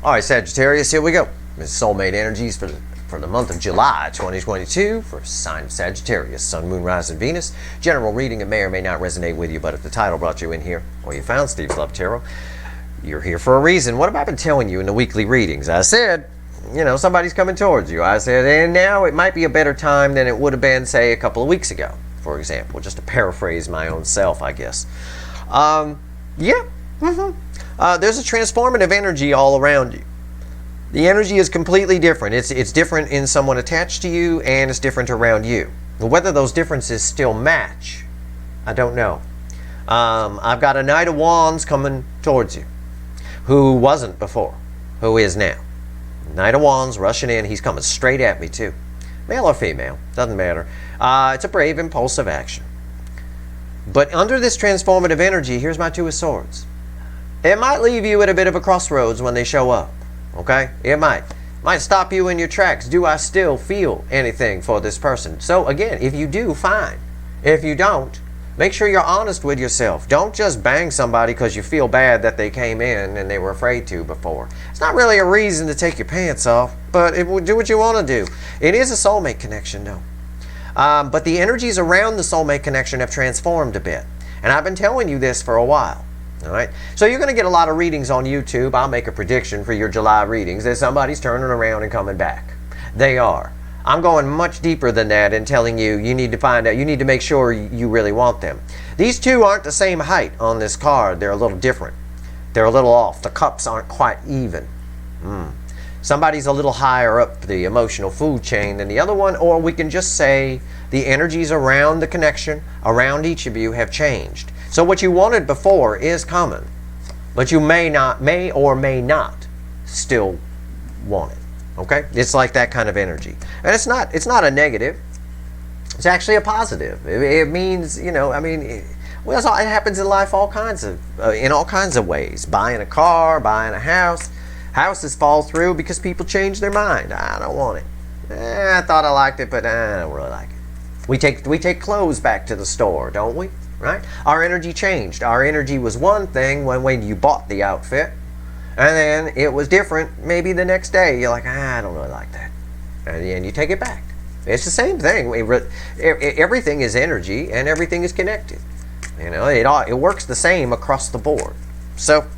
All right, Sagittarius, here we go. This is soulmate energies for the month of July 2022 for sign of Sagittarius, Sun, Moon, Rising, Venus. General reading, it may or may not resonate with you, but if the title brought you in here, or you found Steve's Love Tarot, you're here for a reason. What have I been telling you in the weekly readings? I said, you know, somebody's coming towards you. I said, and now it might be a better time than it would have been, say, a couple of weeks ago, for example, just to paraphrase my own self, I guess. There's a transformative energy all around you. The energy is completely different. It's different in someone attached to you, and it's different around you. Whether those differences still match, I don't know. I've got a Knight of Wands coming towards you, who wasn't before, who is now. Knight of Wands rushing in. He's coming straight at me too. Male or female, doesn't matter. It's a brave, impulsive action. But under this transformative energy, here's my Two of Swords. It might leave you at a bit of a crossroads when they show up. Okay? It might. Might stop you in your tracks. Do I still feel anything for this person? So again, if you do, fine. If you don't, make sure you're honest with yourself. Don't just bang somebody because you feel bad that they came in and they were afraid to before. It's not really a reason to take your pants off, but it will do what you want to do. It is a soulmate connection, though. But the energies around the soulmate connection have transformed a bit. And I've been telling you this for a while. All right, so you're going to get a lot of readings on YouTube. I'll make a prediction for your July readings that somebody's turning around and coming back. They are. I'm going much deeper than that and telling you, you need to find out, you need to make sure you really want them. These two aren't the same height on this card. They're a little different. They're a little off. The cups aren't quite even. Somebody's a little higher up the emotional food chain than the other one, or we can just say the energies around the connection, around each of you, have changed. So what you wanted before is coming, but you may or may not still want it. Okay? It's like that kind of energy. And it's not a negative. It's actually a positive. It means, you know, I mean, it happens in life in all kinds of ways. Buying a car, buying a house. Houses fall through because people change their mind. I don't want it. I thought I liked it, but I don't really like it. We take clothes back to the store, don't we? Right? Our energy changed. Our energy was one thing when you bought the outfit, and then it was different maybe the next day. You're like, I don't really like that. And you take it back. It's the same thing. Everything is energy, and everything is connected. You know, it works the same across the board. So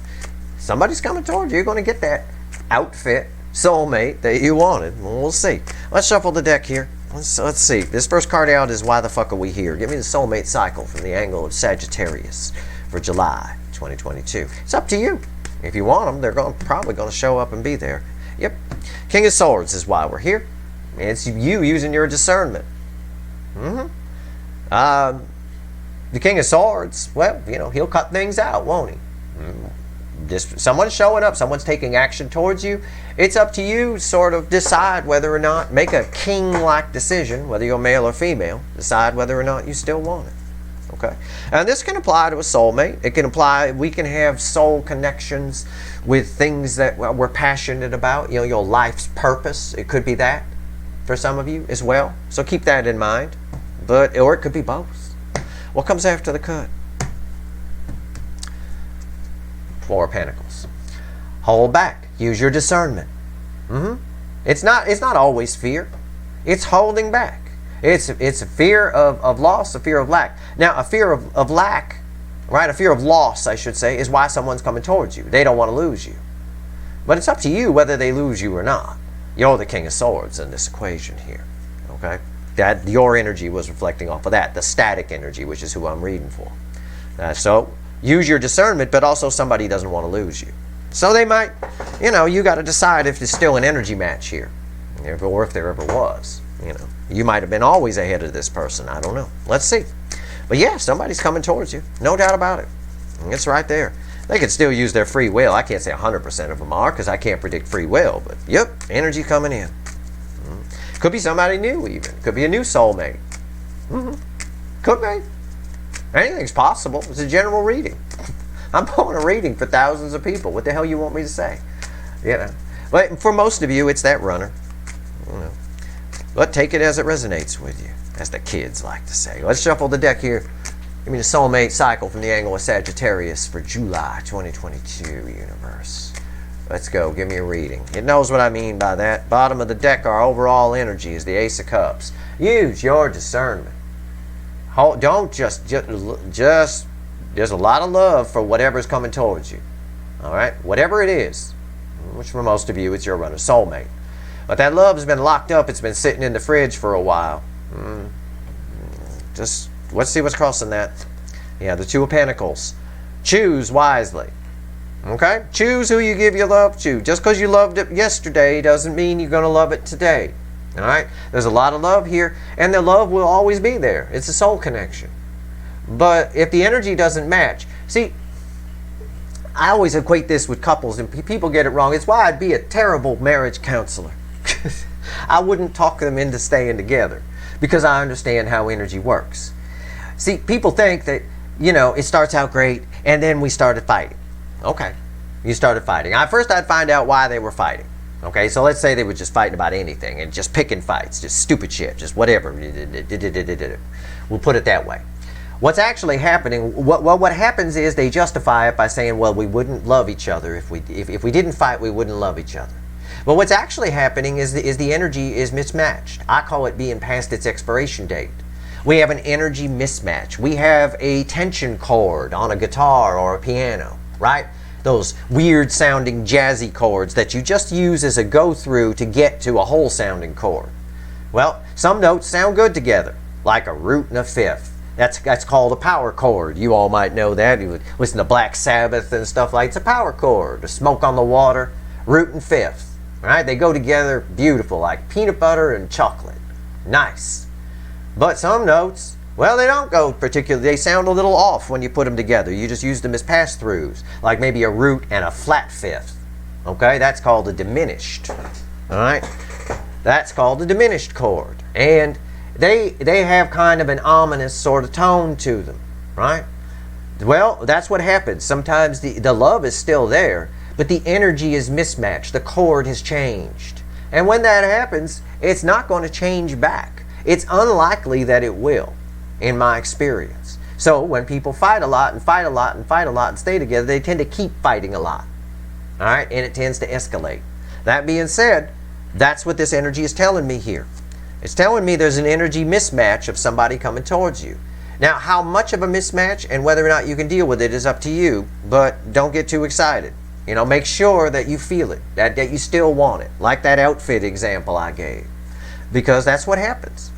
somebody's coming towards you. You're going to get that outfit, soulmate that you wanted. Well, we'll see. Let's shuffle the deck here. Let's see. This first card out is Why the Fuck Are We Here? Give me the soulmate cycle from the angle of Sagittarius for July 2022. It's up to you. If you want them, they're probably going to show up and be there. Yep. King of Swords is why we're here. It's you using your discernment. The King of Swords, well, you know, he'll cut things out, won't he? Someone's showing up, someone's taking action towards you. It's up to you sort of decide whether or not, make a king-like decision, whether you're male or female, decide whether or not you still want it. Okay? And this can apply to a soulmate. It can apply, we can have soul connections with things that we're passionate about, you know, your life's purpose. It could be that for some of you as well. So keep that in mind. Or it could be both. What comes after the cut? Four of Pentacles. Hold back. Use your discernment. It's not always fear. It's holding back. It's a fear of loss, a fear of lack. Now, a fear of lack, right? A fear of loss, I should say, is why someone's coming towards you. They don't want to lose you. But it's up to you whether they lose you or not. You're the King of Swords in this equation here. Okay? That your energy was reflecting off of that, the static energy, which is who I'm reading for. So use your discernment, but also somebody doesn't want to lose you. So they might, you know, you got to decide if there's still an energy match here, or if there ever was. You know, you might have been always ahead of this person. I don't know. Let's see. But yeah, somebody's coming towards you. No doubt about it. It's right there. They could still use their free will. I can't say 100% of them are because I can't predict free will. But yep, energy coming in. Could be somebody new even. Could be a new soulmate. Could be. Anything's possible. It's a general reading. I'm pulling a reading for thousands of people. What the hell you want me to say? You know. But for most of you, it's that runner. You know. But take it as it resonates with you, as the kids like to say. Let's shuffle the deck here. Give me the soulmate cycle from the angle of Sagittarius for July 2022, universe. Let's go. Give me a reading. It knows what I mean by that. Bottom of the deck, our overall energy is the Ace of Cups. Use your discernment. Don't just there's a lot of love for whatever's coming towards you. All right? Whatever it is, which for most of you, it's your runner, soulmate. But that love has been locked up. It's been sitting in the fridge for a while. Just let's see what's crossing that. Yeah, the Two of Pentacles. Choose wisely. Okay? Choose who you give your love to. Just because you loved it yesterday doesn't mean you're going to love it today. All right? There's a lot of love here, and the love will always be there. It's a soul connection. But if the energy doesn't match, see, I always equate this with couples, and people get it wrong. It's why I'd be a terrible marriage counselor. I wouldn't talk them into staying together because I understand how energy works. See, people think that, it starts out great, and then we started fighting. Okay, you started fighting. First, I'd find out why they were fighting. Okay, so let's say they were just fighting about anything and just picking fights, just stupid shit, just whatever. We'll put it that way. What's actually happening, what happens is they justify it by saying, well, we wouldn't love each other. If we didn't fight, we wouldn't love each other. But what's actually happening is the energy is mismatched. I call it being past its expiration date. We have an energy mismatch. We have a tension chord on a guitar or a piano, right? Those weird sounding jazzy chords that you just use as a go-through to get to a whole sounding chord. Well, some notes sound good together, like a root and a fifth. That's called a power chord. You all might know that. You would listen to Black Sabbath and stuff like that. It's a power chord. The Smoke on the Water, root and fifth. All right, they go together beautiful, like peanut butter and chocolate. Nice. But some notes, well, they don't go particularly. They sound a little off when you put them together. You just use them as pass-throughs, like maybe a root and a flat fifth. Okay, that's called a diminished. All right, that's called a diminished chord, and they have kind of an ominous sort of tone to them, right? Well, that's what happens. Sometimes the love is still there, but the energy is mismatched. The chord has changed, and when that happens, it's not going to change back. It's unlikely that it will, in my experience. So when people fight a lot and fight a lot and fight a lot and stay together, they tend to keep fighting a lot. All right? And it tends to escalate. That being said, that's what this energy is telling me here. It's telling me there's an energy mismatch of somebody coming towards you. Now, how much of a mismatch and whether or not you can deal with it is up to you, but don't get too excited. Make sure that you feel it, that you still want it, like that outfit example I gave, because that's what happens.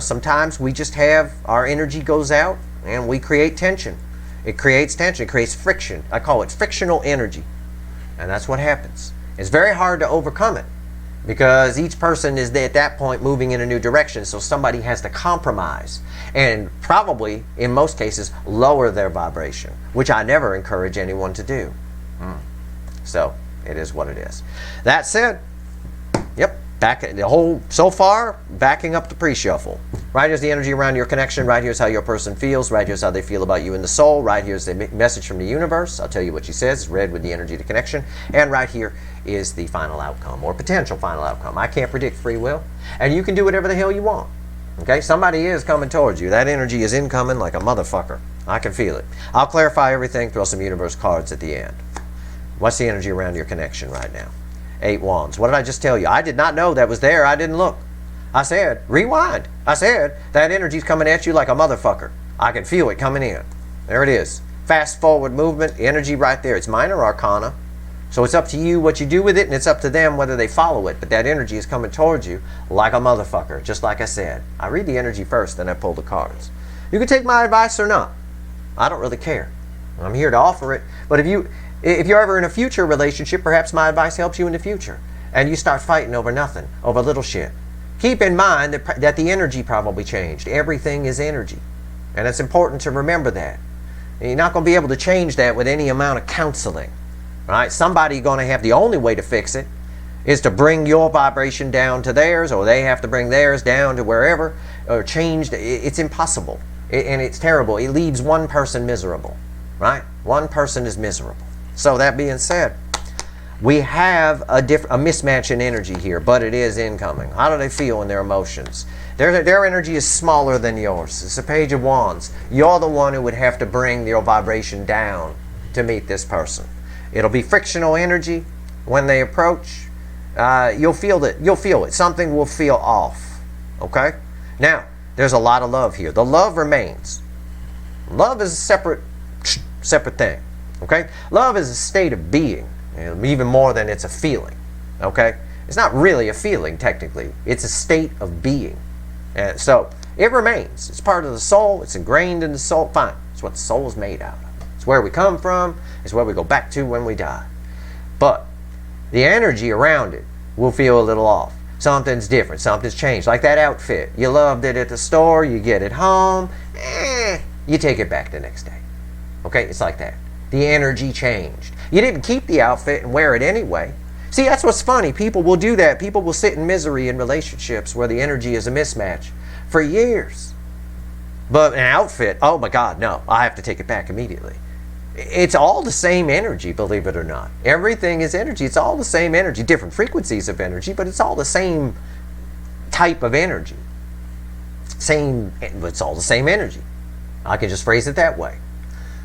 Sometimes we just have, our energy goes out and we create tension. It creates tension, it creates friction. I call it frictional energy. And that's what happens. It's very hard to overcome it because each person is at that point moving in a new direction. So somebody has to compromise and probably, in most cases, lower their vibration, which I never encourage anyone to do. So it is what it is. That said, yep. So far, backing up the pre-shuffle. Right here's the energy around your connection. Right here's how your person feels. Right here's how they feel about you in the soul. Right here's the message from the universe. I'll tell you what she says. It's red with the energy of the connection. And right here is the final outcome or potential final outcome. I can't predict free will. And you can do whatever the hell you want. Okay? Somebody is coming towards you. That energy is incoming like a motherfucker. I can feel it. I'll clarify everything, throw some universe cards at the end. What's the energy around your connection right now? 8 wands. What did I just tell you? I did not know that was there. I didn't look. I said, rewind. I said, that energy's coming at you like a motherfucker. I can feel it coming in. There it is. Fast forward movement, energy right there. It's minor arcana. So it's up to you what you do with it, and it's up to them whether they follow it. But that energy is coming towards you like a motherfucker, just like I said. I read the energy first, then I pull the cards. You can take my advice or not. I don't really care. I'm here to offer it. But if you're ever in a future relationship, perhaps my advice helps you in the future. And you start fighting over nothing, over little shit. Keep in mind that the energy probably changed. Everything is energy. And it's important to remember that. And you're not going to be able to change that with any amount of counseling. Right? Somebody's going to have, the only way to fix it is to bring your vibration down to theirs, or they have to bring theirs down to wherever, or change. It's impossible. And it's terrible. It leaves one person miserable. Right? One person is miserable. So that being said, we have a mismatch in energy here, but it is incoming. How do they feel in their emotions? Their energy is smaller than yours. It's a page of wands. You're the one who would have to bring your vibration down to meet this person. It'll be frictional energy, when they approach, you'll feel it. You'll feel it. Something will feel off. Okay? Now, there's a lot of love here. The love remains. Love is a separate thing. Okay? Love is a state of being, even more than it's a feeling. Okay? It's not really a feeling, technically. It's a state of being. And so, it remains. It's part of the soul. It's ingrained in the soul. Fine. It's what the soul is made out of. It's where we come from. It's where we go back to when we die. But the energy around it will feel a little off. Something's different. Something's changed. Like that outfit. You loved it at the store. You get it home. You take it back the next day. Okay? It's like that. The energy changed. You didn't keep the outfit and wear it anyway. See, that's what's funny. People will do that. People will sit in misery in relationships where the energy is a mismatch for years. But an outfit, oh my God, no. I have to take it back immediately. It's all the same energy, believe it or not. Everything is energy. It's all the same energy. Different frequencies of energy, but it's all the same type of energy. It's all the same energy. I can just phrase it that way.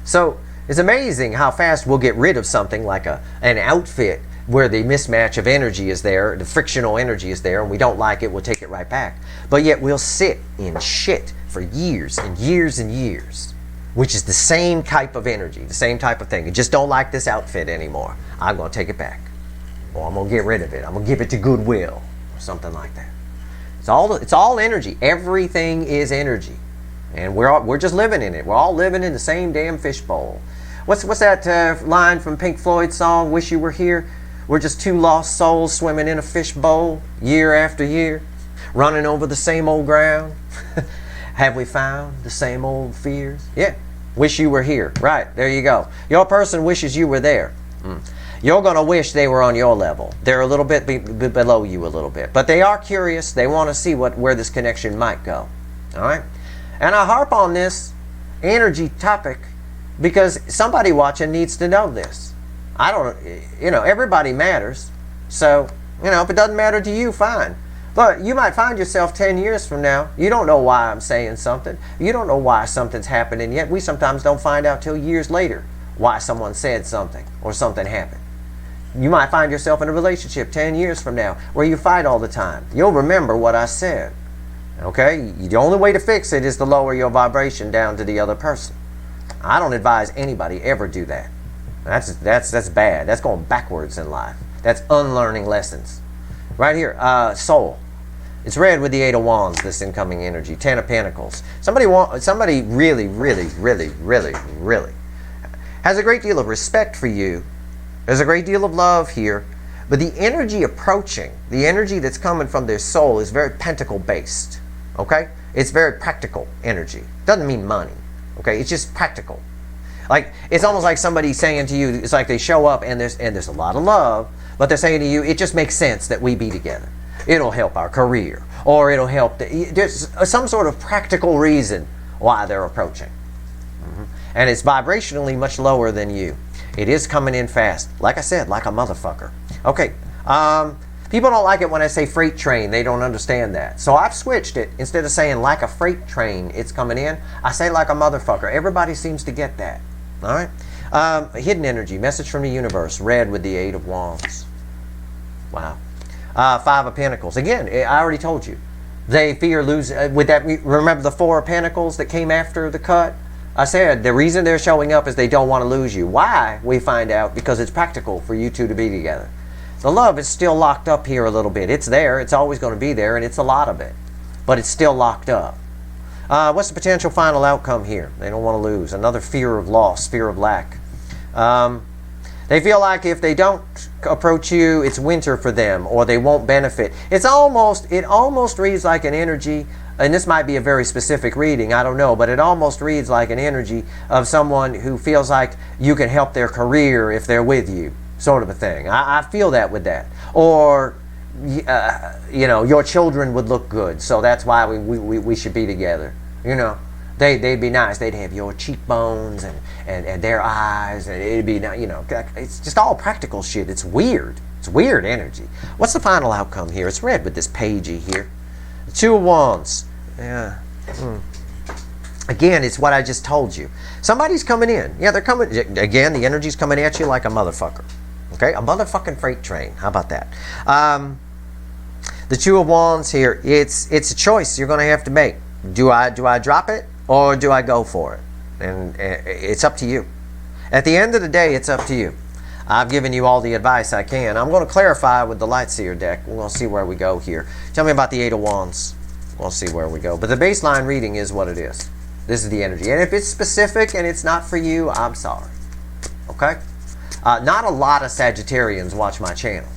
So it's amazing how fast we'll get rid of something like an outfit where the mismatch of energy is there, the frictional energy is there, and we don't like it, we'll take it right back. But yet we'll sit in shit for years and years and years, which is the same type of energy, the same type of thing. You just don't like this outfit anymore. I'm going to take it back. Or I'm going to get rid of it. I'm going to give it to Goodwill. Or something like that. It's all energy. Everything is energy. And we're just living in it. We're all living in the same damn fishbowl. What's that line from Pink Floyd's song, Wish You Were Here? We're just two lost souls swimming in a fishbowl year after year, running over the same old ground. Have we found the same old fears? Yeah. Wish you were here. Right. There you go. Your person wishes you were there. You're going to wish they were on your level. They're a little bit below you a little bit. But they are curious. They want to see where this connection might go. All right? And I harp on this energy topic because somebody watching needs to know this. Everybody matters. So, if it doesn't matter to you, fine. But you might find yourself 10 years from now. You don't know why I'm saying something. You don't know why something's happening yet. We sometimes don't find out till years later why someone said something or something happened. You might find yourself in a relationship 10 years from now where you fight all the time. You'll remember what I said. Okay? The only way to fix it is to lower your vibration down to the other person. I don't advise anybody ever do that. That's bad. That's going backwards in life. That's unlearning lessons. Right here, soul. It's red with the 8 of Wands, this incoming energy. 10 of Pentacles. Somebody really, really, really, really, really has a great deal of respect for you. There's a great deal of love here. But the energy approaching, the energy that's coming from their soul is very pentacle based. Okay? It's very practical energy. Doesn't mean money. Okay? It's just practical. Like, it's almost like somebody saying to you, it's like they show up and there's a lot of love, but they're saying to you, it just makes sense that we be together. It'll help our career, or it'll help, there's some sort of practical reason why they're approaching. And it's vibrationally much lower than you. It is coming in fast. Like I said, like a motherfucker. Okay, people don't like it when I say freight train. They don't understand that. So I've switched it. Instead of saying like a freight train, it's coming in, I say like a motherfucker. Everybody seems to get that. All right? Hidden energy, message from the universe, red with the 8 of Wands. Wow. 5 of Pentacles. Again, I already told you. They fear losing. Remember the 4 of Pentacles that came after the cut? I said the reason they're showing up is they don't want to lose you. Why? We find out because it's practical for you two to be together. The love is still locked up here a little bit. It's there. It's always going to be there, and it's a lot of it. But it's still locked up. What's the potential final outcome here? They don't want to lose. Another fear of loss, fear of lack. They feel like if they don't approach you, it's winter for them, or they won't benefit. It almost reads like an energy, and this might be a very specific reading, I don't know, but it almost reads like an energy of someone who feels like you can help their career if they're with you, sort of a thing. I feel that with that. Or, your children would look good, so that's why we should be together. They'd be nice. They'd have your cheekbones and their eyes, and it'd be, it's just all practical shit. It's weird. It's weird energy. What's the final outcome here? It's red with this pagey here. 2 of Wands. Yeah. Again, it's what I just told you. Somebody's coming in. Yeah, they're coming. Again, the energy's coming at you like a motherfucker. Okay, a motherfucking freight train. How about that? The Two of Wands here, it's a choice you're going to have to make. Do I drop it or do I go for it? And it's up to you. At the end of the day, it's up to you. I've given you all the advice I can. I'm going to clarify with the Light Seer deck. We're going to see where we go here. Tell me about the Eight of Wands. We'll see where we go. But the baseline reading is what it is. This is the energy. And if it's specific and it's not for you, I'm sorry. Okay? Not a lot of Sagittarians watch my channel.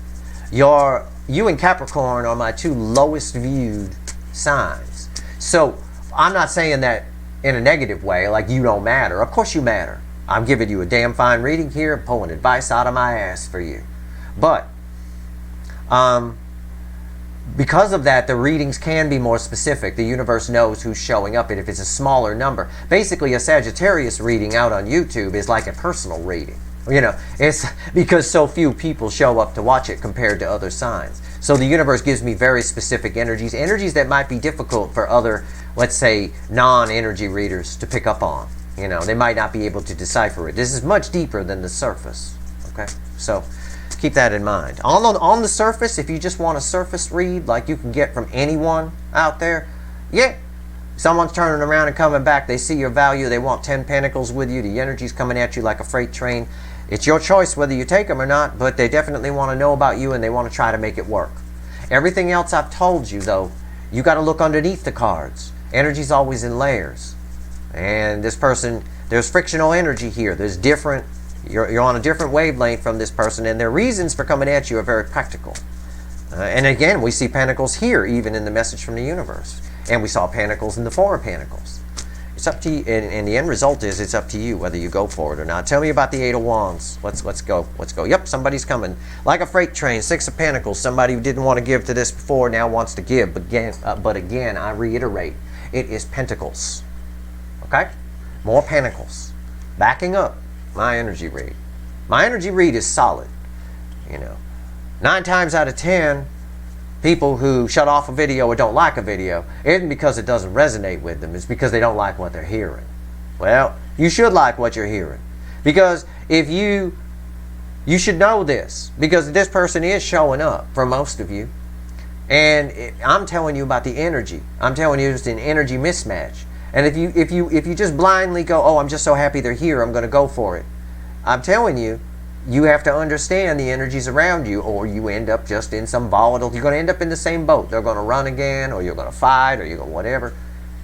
You and Capricorn are my two lowest viewed signs. So I'm not saying that in a negative way, like you don't matter. Of course you matter. I'm giving you a damn fine reading here, pulling advice out of my ass for you. But because of that, the readings can be more specific. The universe knows who's showing up, and if it's a smaller number. Basically, a Sagittarius reading out on YouTube is like a personal reading. You know, it's because so few people show up to watch it compared to other signs. So the universe gives me very specific energies that might be difficult for other, let's say, non-energy readers to pick up on. You know, they might not be able to decipher it. This is much deeper than the surface. Okay, so keep that in mind. On the surface, if you just want a surface read, like you can get from anyone out there, yeah, someone's turning around and coming back. They see your value. They want 10 pentacles with you. The energy's coming at you like a freight train. It's your choice whether you take them or not, but they definitely want to know about you and they want to try to make it work. Everything else I've told you, though, you got to look underneath the cards. Energy's always in layers. And this person, there's frictional energy here. There's different, you're on a different wavelength from this person, and their reasons for coming at you are very practical. And again, we see pentacles here, even in the message from the universe. And we saw pentacles in the Four of Pentacles. It's up to you, and the end result is it's up to you whether you go for it or not. Tell me about the Eight of Wands. Let's go. Let's go. Yep, somebody's coming. Like a freight train, Six of Pentacles. Somebody who didn't want to give to this before now wants to give. But again, I reiterate, it is pentacles. Okay? More pentacles. Backing up my energy read. My energy read is solid. You know, 9 times out of 10, people who shut off a video or don't like a video, it isn't because it doesn't resonate with them. It's because they don't like what they're hearing. Well, you should like what you're hearing. Because if you should know this. Because this person is showing up for most of you. And I'm telling you about the energy. I'm telling you it's an energy mismatch. And if you just blindly go, oh, I'm just so happy they're here, I'm going to go for it. I'm telling you, you have to understand the energies around you, or you end up just in some volatile. You're going to end up in the same boat. They're going to run again, or you're going to fight, or you're going to whatever.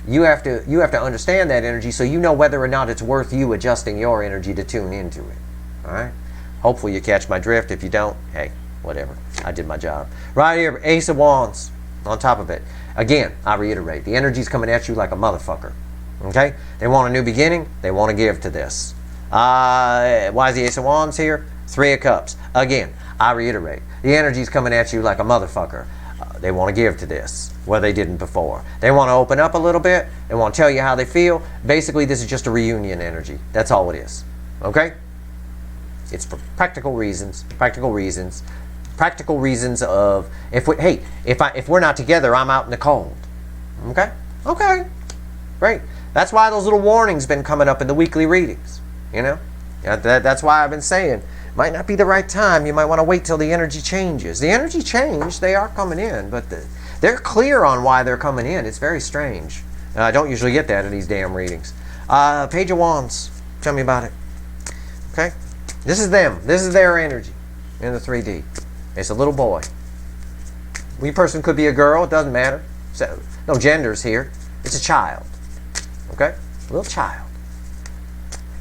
You have to understand that energy, so you know whether or not it's worth you adjusting your energy to tune into it. All right. Hopefully you catch my drift. If you don't, hey, whatever. I did my job. Right here, Ace of Wands on top of it. Again, I reiterate, the energy's coming at you like a motherfucker. Okay? They want a new beginning. They want to give to this. Why is the Ace of Wands here? Three of Cups. Again, I reiterate, the energy's coming at you like a motherfucker. They want to give to this where they didn't before. They want to open up a little bit. They want to tell you how they feel. Basically, this is just a reunion energy. That's all it is. Okay? It's for practical reasons. Practical reasons. Practical reasons of if we're not together, I'm out in the cold. Okay? Okay. Great. That's why those little warnings been coming up in the weekly readings. You know? That's why I've been saying might not be the right time. You might want to wait till the energy changes. The energy changed. They are coming in, but they're clear on why they're coming in. It's very strange. I don't usually get that in these damn readings. Page of Wands. Tell me about it. Okay? This is them. This is their energy in the 3D. It's a little boy. One person could be a girl. It doesn't matter. So, no genders here. It's a child. Okay? A little child.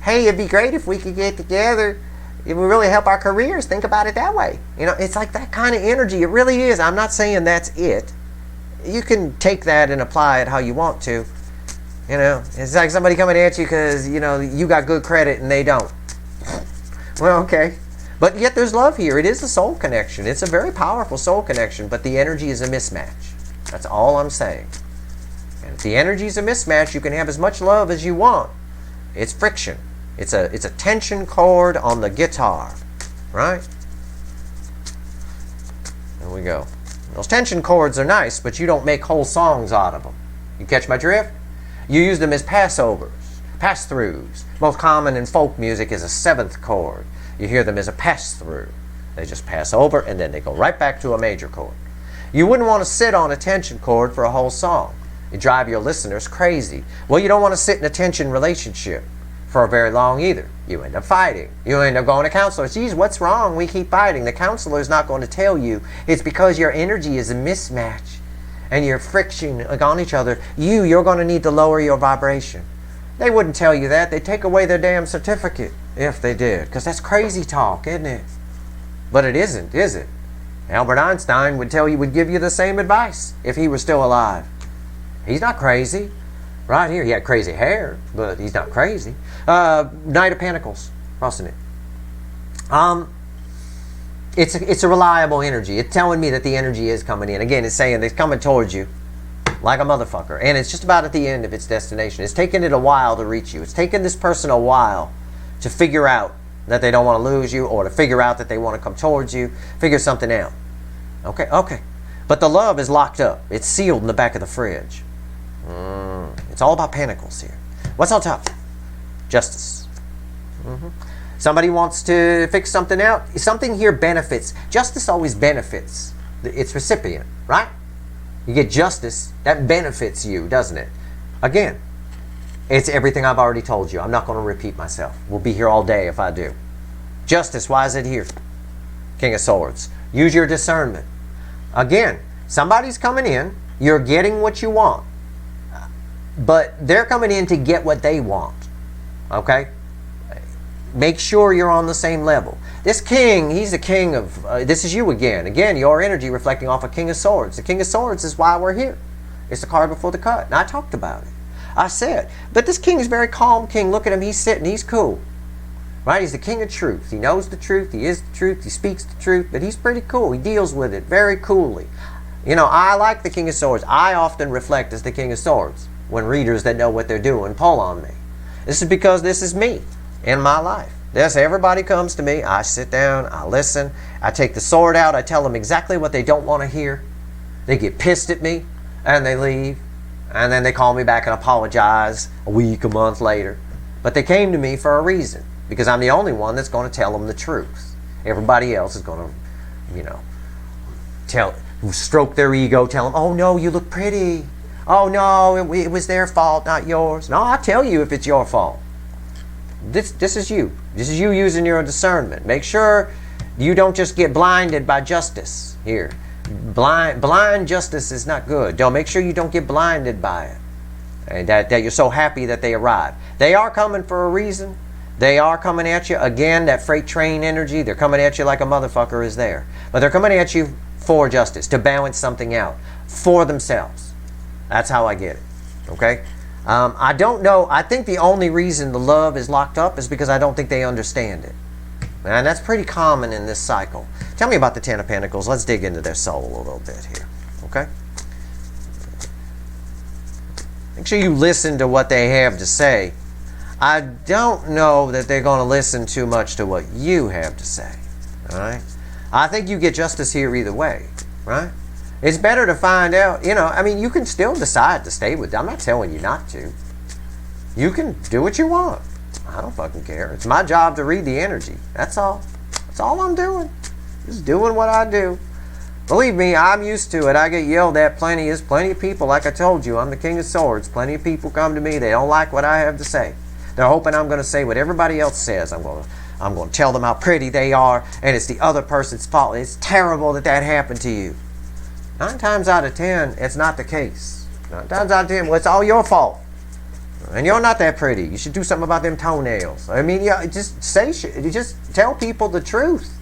Hey, it'd be great if we could get together. It would really help our careers. Think about it that way. You know, it's like that kind of energy. It really is. I'm not saying that's it. You can take that and apply it how you want to. You know, it's like somebody coming at you because, you know, you got good credit and they don't. Well, okay. But yet there's love here. It is a soul connection. It's a very powerful soul connection, but the energy is a mismatch. That's all I'm saying. And if the energy is a mismatch, you can have as much love as you want. It's friction. It's a tension chord on the guitar, right? There we go. Those tension chords are nice, but you don't make whole songs out of them. You catch my drift? You use them as passovers, pass-throughs. Most common in folk music is a 7th chord. You hear them as a pass-through. They just pass over and then they go right back to a major chord. You wouldn't want to sit on a tension chord for a whole song. You drive your listeners crazy. Well, you don't want to sit in a tension relationship for very long either. You end up fighting. You end up going to counselors. Geez, what's wrong? We keep fighting. The counselor is not going to tell you. It's because your energy is a mismatch and you're friction on each other. You're going to need to lower your vibration. They wouldn't tell you that. They'd take away their damn certificate if they did, because that's crazy talk, isn't it? But it isn't, is it? Albert Einstein would give you the same advice if he were still alive. He's not crazy. Right here, he had crazy hair, but he's not crazy. Knight of Pentacles, crossing it. It's a reliable energy. It's telling me that the energy is coming in. Again, it's saying it's coming towards you like a motherfucker. And it's just about at the end of its destination. It's taken it a while to reach you. It's taken this person a while to figure out that they don't want to lose you, or to figure out that they want to come towards you. Figure something out. Okay. But the love is locked up. It's sealed in the back of the fridge. It's all about pentacles here. What's on top? Justice. Somebody wants to fix something out. Something here benefits. Justice always benefits its recipient, right? You get justice, that benefits you, doesn't it? Again, it's everything I've already told you. I'm not going to repeat myself. We'll be here all day if I do. Justice, why is it here? King of Swords. Use your discernment. Again, somebody's coming in. You're getting what you want. But they're coming in to get what they want. Okay? Make sure you're on the same level. This king, he's the king of... this is you again. Again, your energy reflecting off a King of Swords. The King of Swords is why we're here. It's the card before the cut. And I talked about it. I said, but this king is very calm king. Look at him. He's sitting. He's cool. Right? He's the king of truth. He knows the truth. He is the truth. He speaks the truth. But he's pretty cool. He deals with it very coolly. You know, I like the King of Swords. I often reflect as the King of Swords when readers that know what they're doing pull on me. This is because this is me in my life. Yes, everybody comes to me. I sit down. I listen. I take the sword out. I tell them exactly what they don't want to hear. They get pissed at me and they leave. And then they call me back and apologize a week, a month later. But they came to me for a reason, because I'm the only one that's going to tell them the truth. Everybody else is going to, stroke their ego, tell them, oh no, you look pretty. Oh no, it was their fault, not yours. No, I'll tell you if it's your fault. This is you. This is you using your discernment. Make sure you don't just get blinded by justice here. Blind justice is not good. Don't make sure you don't get blinded by it. And that you're so happy that they arrive. They are coming for a reason. They are coming at you. Again, that freight train energy, they're coming at you like a motherfucker is there. But they're coming at you for justice, to balance something out, for themselves. That's how I get it. Okay? I don't know. I think the only reason the love is locked up is because I don't think they understand it. And that's pretty common in this cycle. Tell me about the Ten of Pentacles. Let's dig into their soul a little bit here. Okay? Make sure you listen to what they have to say. I don't know that they're going to listen too much to what you have to say. All right? I think you get justice here either way. Right? It's better to find out, you can still decide to stay with them. I'm not telling you not to. You can do what you want. I don't fucking care. It's my job to read the energy. That's all. That's all I'm doing. Just doing what I do. Believe me, I'm used to it. I get yelled at plenty. There's plenty of people, like I told you, I'm the King of Swords. Plenty of people come to me. They don't like what I have to say. They're hoping I'm going to say what everybody else says. I'm going to tell them how pretty they are, and it's the other person's fault. It's terrible that happened to you. 9 times out of 10, it's not the case. 9 times out of 10, well, it's all your fault. And you're not that pretty. You should do something about them toenails. Just tell people the truth.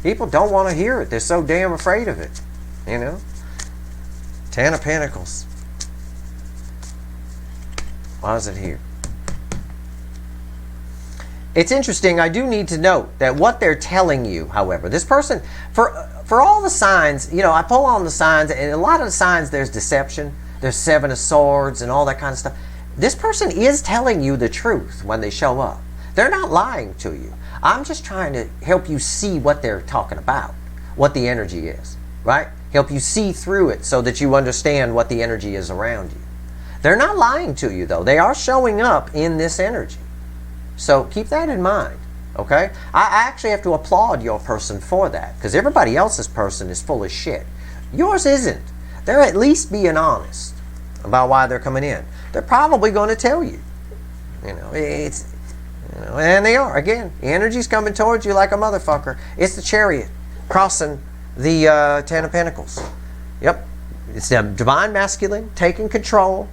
People don't want to hear it. They're so damn afraid of it. 10 of Pentacles. Why is it here? It's interesting. I do need to note that what they're telling you, however, this person, for all the signs, I pull on the signs, and a lot of the signs there's deception. There's 7 of Swords and all that kind of stuff. This person is telling you the truth when they show up. They're not lying to you. I'm just trying to help you see what they're talking about, what the energy is, right? Help you see through it so that you understand what the energy is around you. They're not lying to you, though. They are showing up in this energy. So keep that in mind. Okay? I actually have to applaud your person for that, because everybody else's person is full of shit. Yours isn't. They're at least being honest about why they're coming in. They're probably going to tell you. And they are. Again, the energy's coming towards you like a motherfucker. It's the Chariot crossing the Ten of Pentacles. Yep. It's the divine masculine taking control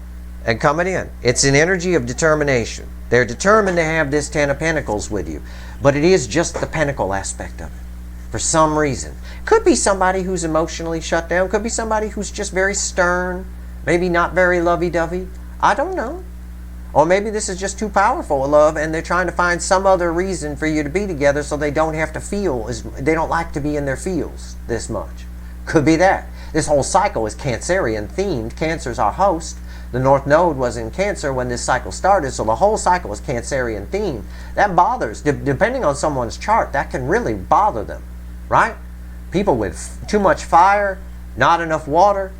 and coming in. It's an energy of determination. They're determined to have this Ten of Pentacles with you. But it is just the pentacle aspect of it. For some reason. Could be somebody who's emotionally shut down. Could be somebody who's just very stern. Maybe not very lovey-dovey. I don't know. Or maybe this is just too powerful a love and they're trying to find some other reason for you to be together so they don't have to feel, they don't like to be in their feels this much. Could be that. This whole cycle is Cancerian themed. Cancer's our host. The North Node was in Cancer when this cycle started, so the whole cycle is Cancerian themed. That bothers, depending on someone's chart, that can really bother them, right? People with too much fire, not enough water,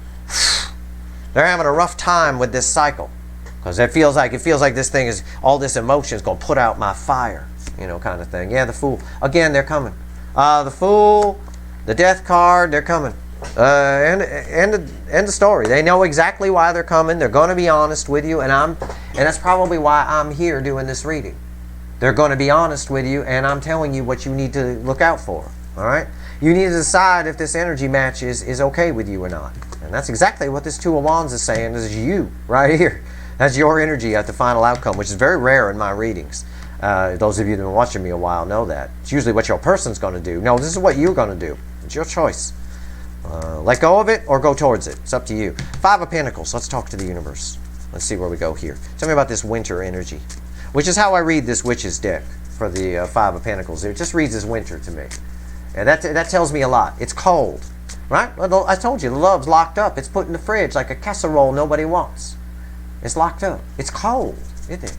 they're having a rough time with this cycle. Because it feels like this thing is, all this emotion is going to put out my fire, kind of thing. Yeah, the Fool. Again, they're coming. The Fool, the Death card, they're coming. End of story. They know exactly why they're coming. They're going to be honest with you, and that's probably why I'm here doing this reading. They're going to be honest with you, and I'm telling you what you need to look out for. All right? You need to decide if this energy match is okay with you or not. And that's exactly what this Two of Wands is saying. This is you right here. That's your energy at the final outcome, which is very rare in my readings. Those of you that have been watching me a while know that. It's usually what your person's going to do. No, this is what you're going to do. It's your choice. Let go of it or go towards it. It's up to you. Five of Pentacles. Let's talk to the universe. Let's see where we go here. Tell me about this winter energy, which is how I read this Witch's deck for the Five of Pentacles. It just reads as winter to me. And that tells me a lot. It's cold, right? Well, I told you, the love's locked up. It's put in the fridge like a casserole nobody wants. It's locked up. It's cold, isn't it?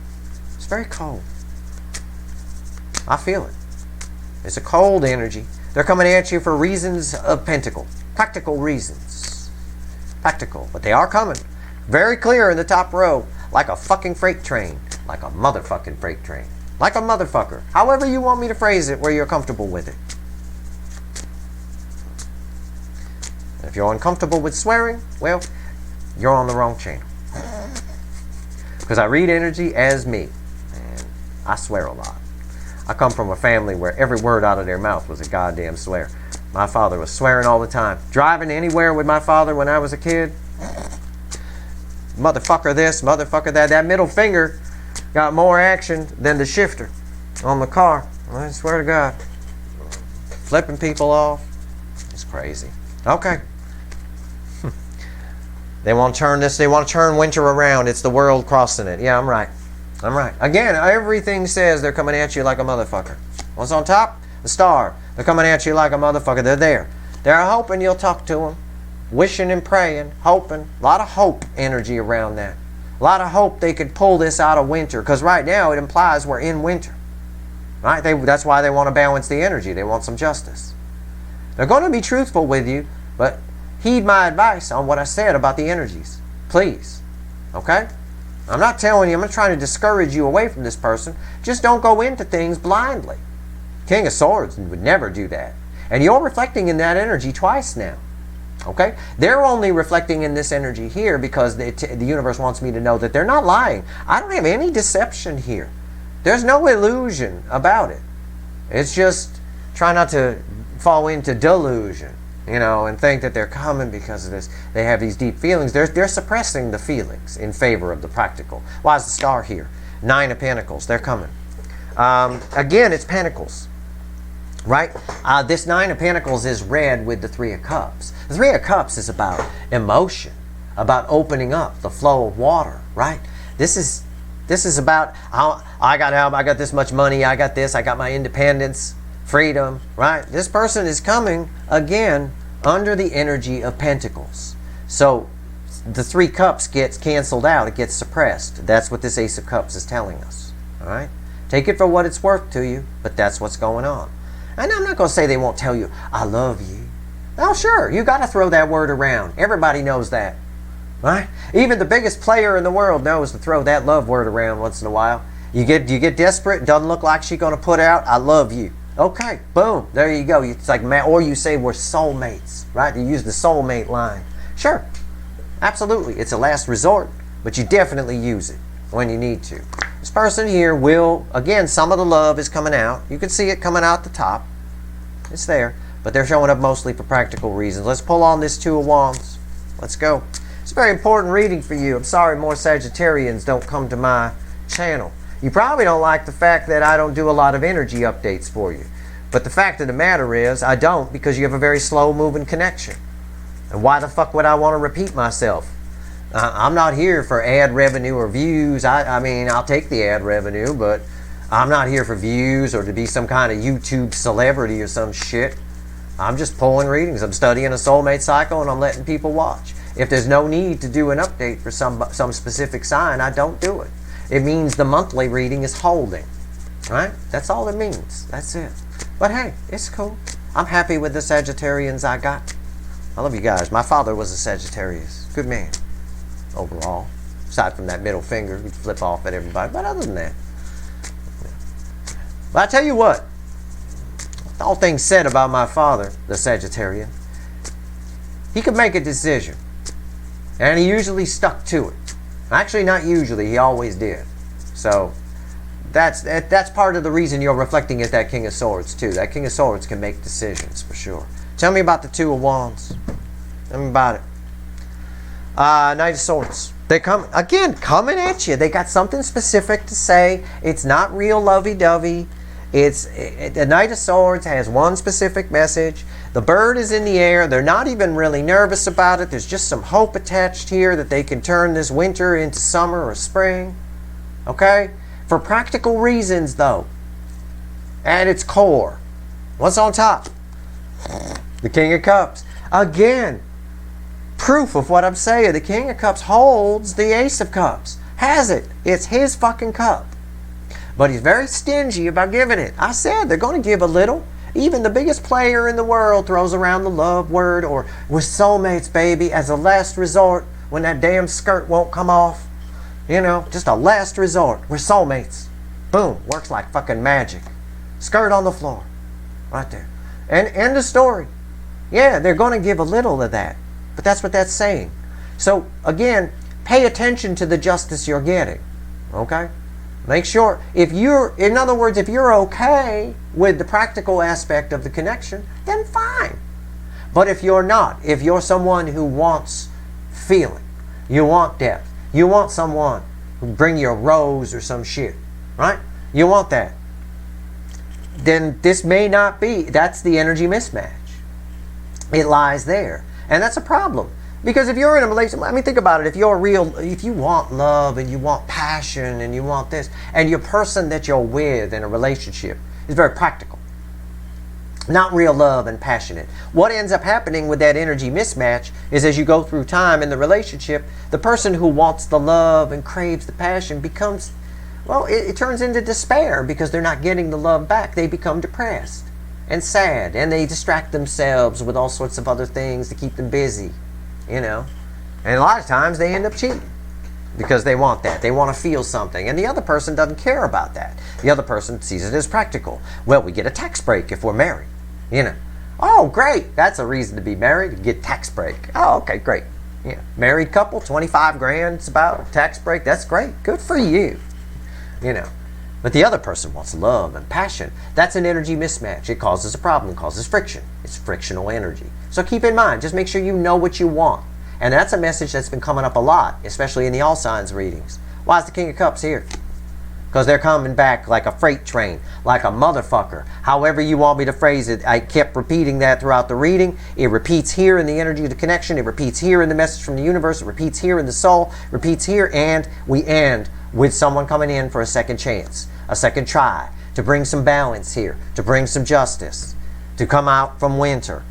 It's very cold. I feel it. It's a cold energy. They're coming at you for reasons of pentacle. Practical reasons. Practical. But they are coming. Very clear in the top row. Like a fucking freight train. Like a motherfucking freight train. Like a motherfucker. However you want me to phrase it where you're comfortable with it. And if you're uncomfortable with swearing, well, you're on the wrong channel. Because I read energy as me. And I swear a lot. I come from a family where every word out of their mouth was a goddamn swear. My father was swearing all the time. Driving anywhere with my father when I was a kid. Motherfucker this, motherfucker that. That middle finger got more action than the shifter on the car. I swear to God. Flipping people off. It's crazy. Okay. They want to turn this, they want to turn winter around. It's the world crossing it. Yeah, I'm right. I'm right. Again, everything says they're coming at you like a motherfucker. What's on top? The Star. They're coming at you like a motherfucker. They're there. They're hoping you'll talk to them. Wishing and praying. Hoping. A lot of hope energy around that. A lot of hope they could pull this out of winter. Because right now it implies we're in winter. Right? That's why they want to balance the energy. They want some justice. They're going to be truthful with you, but heed my advice on what I said about the energies. Please. Okay? I'm not telling you, I'm not trying to discourage you away from this person. Just don't go into things blindly. King of Swords would never do that. And you're reflecting in that energy twice now. Okay? They're only reflecting in this energy here because the universe wants me to know that they're not lying. I don't have any deception here. There's no illusion about it. It's just try not to fall into delusion. And think that they're coming because of this. They have these deep feelings. They're suppressing the feelings in favor of the practical. Why is the Star here? Nine of Pentacles. They're coming. Again, it's Pentacles. Right? This Nine of Pentacles is red with the Three of Cups. The Three of Cups is about emotion. About opening up the flow of water. Right? This is about how I got help. I got this much money. I got this. I got my independence. Freedom, right? This person is coming, again, under the energy of Pentacles. So, the Three Cups gets canceled out. It gets suppressed. That's what this Ace of Cups is telling us. All right? Take it for what it's worth to you, but that's what's going on. And I'm not going to say they won't tell you, I love you. Oh, sure. You got to throw that word around. Everybody knows that. Right? Even the biggest player in the world knows to throw that love word around once in a while. You get desperate. Doesn't look like she's going to put out, I love you. Okay, boom, there you go. It's like, or you say we're soulmates, right? You use the soulmate line. Sure, absolutely. It's a last resort, but you definitely use it when you need to. This person here will, again, some of the love is coming out. You can see it coming out the top. It's there, but they're showing up mostly for practical reasons. Let's pull on this Two of Wands. Let's go. It's a very important reading for you. I'm sorry more Sagittarians don't come to my channel. You probably don't like the fact that I don't do a lot of energy updates for you. But the fact of the matter is, I don't, because you have a very slow-moving connection. And why the fuck would I want to repeat myself? I'm not here for ad revenue or views. I mean, I'll take the ad revenue, but I'm not here for views or to be some kind of YouTube celebrity or some shit. I'm just pulling readings. I'm studying a soulmate cycle, and I'm letting people watch. If there's no need to do an update for some specific sign, I don't do it. It means the monthly reading is holding, right? That's all it means. That's it. But hey, it's cool. I'm happy with the Sagittarians I got. I love you guys. My father was a Sagittarius. Good man, overall. Aside from that middle finger, he'd flip off at everybody. But other than that. But I tell you what, all things said about my father, the Sagittarian, he could make a decision. And he usually stuck to it. Actually, not usually. He always did. So that's part of the reason you're reflecting at that King of Swords, too. That King of Swords can make decisions, for sure. Tell me about the Two of Wands. Tell me about it. Knight of Swords. They come, again, coming at you. They got something specific to say. It's not real lovey-dovey. The Knight of Swords has one specific message. The bird is in the air. They're not even really nervous about it. There's just some hope attached here that they can turn this winter into summer or spring. Okay? For practical reasons, though. At its core. What's on top? The King of Cups. Again, proof of what I'm saying. The King of Cups holds the Ace of Cups. Has it. It's his fucking cup. But he's very stingy about giving it. I said they're going to give a little. Even the biggest player in the world throws around the love word or we're soulmates, baby, as a last resort when that damn skirt won't come off. You know, just a last resort. We're soulmates. Boom. Works like fucking magic. Skirt on the floor. Right there. And end of story. Yeah, they're going to give a little of that. But that's what that's saying. So, again, pay attention to the justice you're getting. Okay? Make sure, in other words, if you're okay with the practical aspect of the connection, then fine. But if you're not, if you're someone who wants feeling, you want depth, you want someone who bring you a rose or some shit, right? You want that. Then this may not be, that's the energy mismatch. It lies there. And that's a problem. Because if you're in a relationship, I mean, think about it. If you want love and you want passion and you want this, and your person that you're with in a relationship is very practical, not real love and passionate, what ends up happening with that energy mismatch is as you go through time in the relationship, the person who wants the love and craves the passion becomes, well, it turns into despair because they're not getting the love back. They become depressed and sad, and they distract themselves with all sorts of other things to keep them busy. You know, and a lot of times they end up cheating because they want that. They want to feel something, and the other person doesn't care about that. The other person sees it as practical. Well, we get a tax break if we're married. You know, oh great, that's a reason to be married, to get tax break. Oh, okay, great. Yeah, married couple, 25 grand. It's about tax break. That's great. Good for you. You know, but the other person wants love and passion. That's an energy mismatch. It causes a problem. It causes friction. It's frictional energy. So keep in mind, just make sure you know what you want. And that's a message that's been coming up a lot, especially in the all signs readings. Why is the King of Cups here? Because they're coming back like a freight train, like a motherfucker. However you want me to phrase it, I kept repeating that throughout the reading. It repeats here in the energy of the connection. It repeats here in the message from the universe. It repeats here in the soul. It repeats here, and we end with someone coming in for a second chance, a second try, to bring some balance here, to bring some justice, to come out from winter.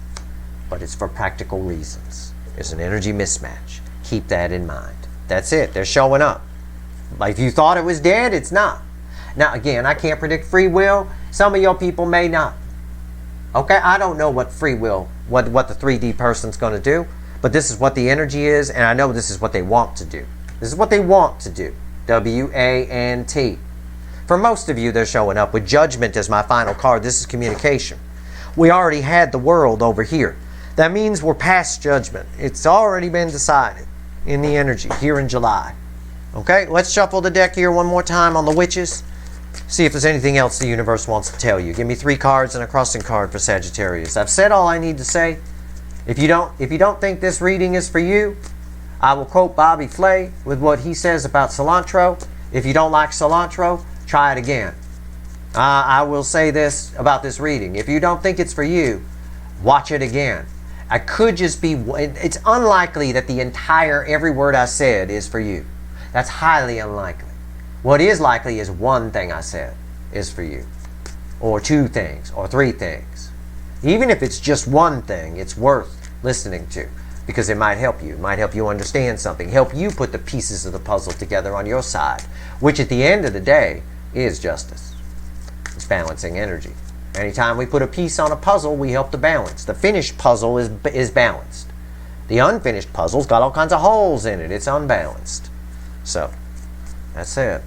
But it's for practical reasons. It's an energy mismatch. Keep that in mind. That's it. They're showing up. Like if you thought it was dead, it's not. Now again, I can't predict free will. Some of your people may not. Okay, I don't know what free will, what the 3D person's going to do, but this is what the energy is, and I know this is what they want to do. This is what they want to do. W-A-N-T. For most of you, they're showing up with Judgment as my final card. This is communication. We already had the World over here. That means we're past Judgment. It's already been decided in the energy here in July. Okay, let's shuffle the deck here one more time on the witches. See if there's anything else the universe wants to tell you. Give me 3 cards and a crossing card for Sagittarius. I've said all I need to say. If you don't think this reading is for you, I will quote Bobby Flay with what he says about cilantro. If you don't like cilantro, try it again. I will say this about this reading. If you don't think it's for you, watch it again. I could just be, it's unlikely that the entire, every word I said is for you. That's highly unlikely. What is likely is one thing I said is for you. Or 2 things, or 3 things. Even if it's just one thing, it's worth listening to. Because it might help you. It might help you understand something. Help you put the pieces of the puzzle together on your side. Which at the end of the day is justice. It's balancing energy. Anytime we put a piece on a puzzle, we help to balance. The finished puzzle is balanced. The unfinished puzzle's got all kinds of holes in it. It's unbalanced. So, that's it.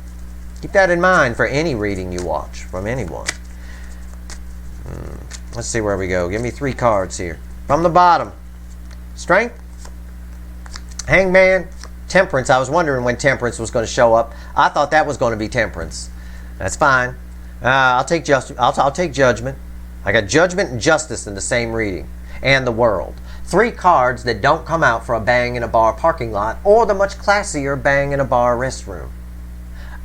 Keep that in mind for any reading you watch from anyone. Let's see where we go. Give me 3 cards here. From the bottom. Strength. Hangman. Temperance. I was wondering when Temperance was going to show up. I thought that was going to be Temperance. That's fine. I'll take Judgment. I got Judgment and Justice in the same reading. And the World. 3 cards that don't come out for a bang in a bar parking lot or the much classier bang in a bar restroom.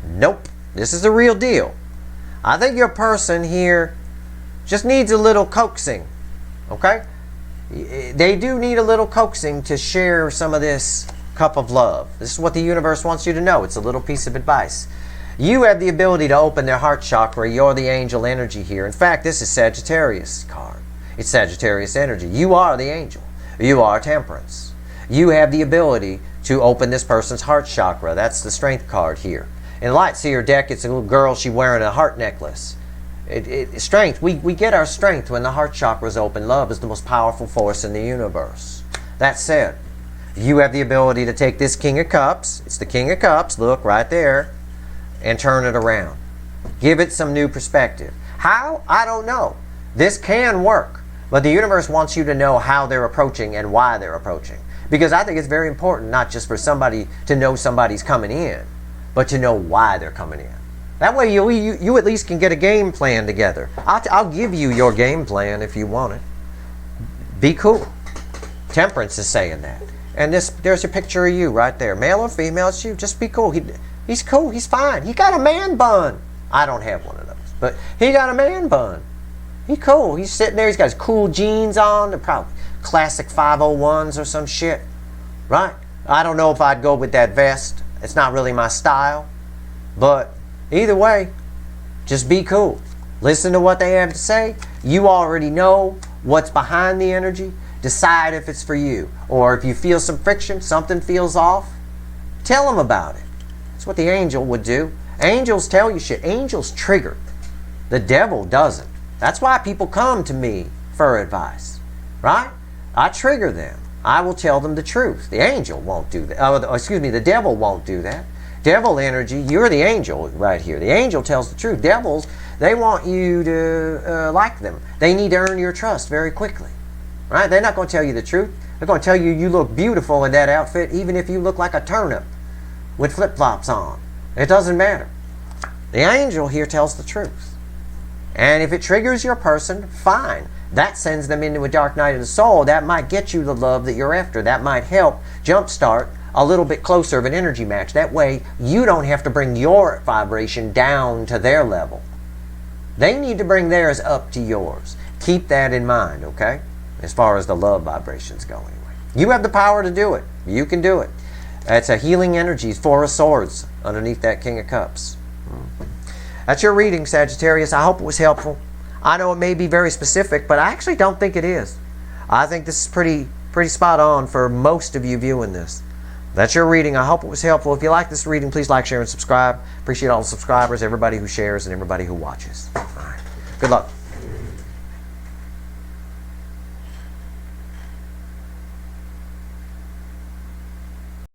Nope. This is the real deal. I think your person here just needs a little coaxing. Okay? They do need a little coaxing to share some of this cup of love. This is what the universe wants you to know. It's a little piece of advice. You have the ability to open their heart chakra. You're the angel energy here. In fact, this is Sagittarius card. It's Sagittarius energy. You are the angel. You are Temperance. You have the ability to open this person's heart chakra. That's the Strength card here. In Light Seer deck, it's a little girl. She's wearing a heart necklace. Strength. We get our strength when the heart chakra is open. Love is the most powerful force in the universe. That said, you have the ability to take this King of Cups. It's the King of Cups. Look right there. And turn it around. Give it some new perspective. How? I don't know. This can work. But the universe wants you to know how they're approaching and why they're approaching. Because I think it's very important not just for somebody to know somebody's coming in, but to know why they're coming in. That way you at least can get a game plan together. I'll give you your game plan if you want it. Be cool. Temperance is saying that. And there's a picture of you right there. Male or female, it's you. Just be cool. He's cool. He's fine. He got a man bun. I don't have one of those. But he got a man bun. He's cool. He's sitting there. He's got his cool jeans on. They're probably classic 501s or some shit. Right? I don't know if I'd go with that vest. It's not really my style. But either way, just be cool. Listen to what they have to say. You already know what's behind the energy. Decide if it's for you. Or if you feel some friction, something feels off, tell them about it. That's what the angel would do. Angels tell you shit. Angels trigger. The devil doesn't. That's why people come to me for advice. Right? I trigger them. I will tell them the truth. The angel won't do that. The devil won't do that. Devil energy, you're the angel right here. The angel tells the truth. Devils, they want you to like them. They need to earn your trust very quickly. Right? They're not going to tell you the truth. They're going to tell you you look beautiful in that outfit even if you look like a turnip with flip-flops on. It doesn't matter. The angel here tells the truth. And if it triggers your person, fine. That sends them into a dark night of the soul. That might get you the love that you're after. That might help jumpstart a little bit closer of an energy match. That way, you don't have to bring your vibration down to their level. They need to bring theirs up to yours. Keep that in mind, okay? As far as the love vibrations go anyway. You have the power to do it. You can do it. It's a healing energy, 4 of Swords underneath that King of Cups. That's your reading, Sagittarius. I hope it was helpful. I know it may be very specific, but I actually don't think it is. I think this is pretty spot on for most of you viewing this. That's your reading. I hope it was helpful. If you like this reading, please like, share, and subscribe. Appreciate all the subscribers, everybody who shares, and everybody who watches. All right. Good luck.